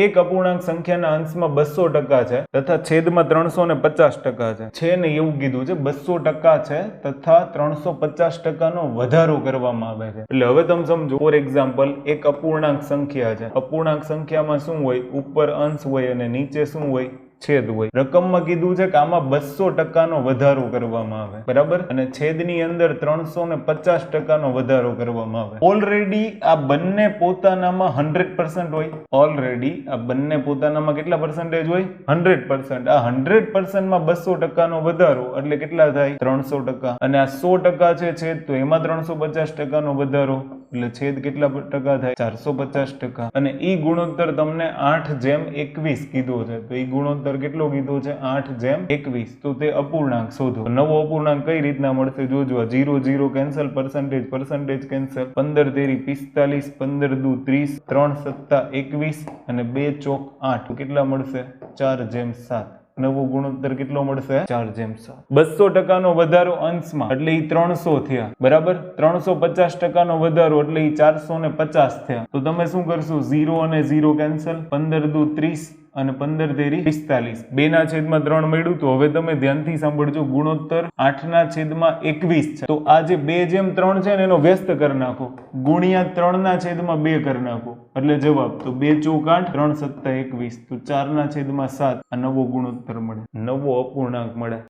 એક અપૂર્ણાંક સંખ્યાના અંશમાં 200% છે તથા છેદમાં 350% છે ને એવું કીધું છે 200% છે તથા 350% નો વધારો કરવામાં આવે છે. એટલે હવે તમે સમજો, ફોર એક્ઝામ્પલ એક અપૂર્ણાંક સંખ્યા છે. અપૂર્ણાંક સંખ્યામાં શું હોય? ઉપર અંશ હોય અને નીચે શું હોય? છેદ હોય. રકમમાં કીધું છે કે આમાં 200% નો વધારો કરવામાં આવે, બરાબર, અને છેદની અંદર 350% નો વધારો કરવામાં આવે. ઓલરેડી આ બંને પોતાનામાં 100% હોય. ઓલરેડી આ બંને પોતાનામાં કેટલા પર્સન્ટેજ હોય? 100%. આ 100% માં 200% નો વધારો એટલે કેટલા થાય? 300%. અને આ 100% છે છેદ, તો એમાં 350% નો વધારો એટલે છેદ કેટલા ટકા થાય? 450%. અને ઈ ગુણોત્તર તમને 8:21 કીધો છે, તો ઈ ગુણોત્તર કેટલો કીધો છે? 8:21. તો તે અપૂર્ણાંક શોધો. નવો અપૂર્ણાંક કઈ રીતના મળશે? જોજો, 0 0 કેન્સલ, પરસેન્ટેજ કેન્સલ, 15 તેરી 45, 15 દુ 30, 3 સત્તા 21 અને 2 ચોક 8. કેટલા મળશે? 4:7. નવો ગુણોત્તર કેટલો મળશે? 4:7. 200% નો વધારો અંશમાં એટલે ઈ 300 થયા, બરાબર. 350% નો વધારો એટલે ઈ 450 થયા. તો તમે શું કરશો? 0 અને 0 કેન્સલ, 15 દુ 30 અને 15 તેરી 45. 2/3 મળ્યું. તો હવે તમે ધ્યાનથી સાંભળજો, ગુણોત્તર 8/21 છે. તો આ જે 2:3 છે ને એનો વ્યસ્ત કરી નાખો, ગુણ્યા 3/2 કરી નાખો એટલે જવાબ. તો 2 ચોક 8, 3 સત્તા 21, તો 4/7 આ નવો ગુણોત્તર મળે, નવો અપૂર્ણાંક મળે.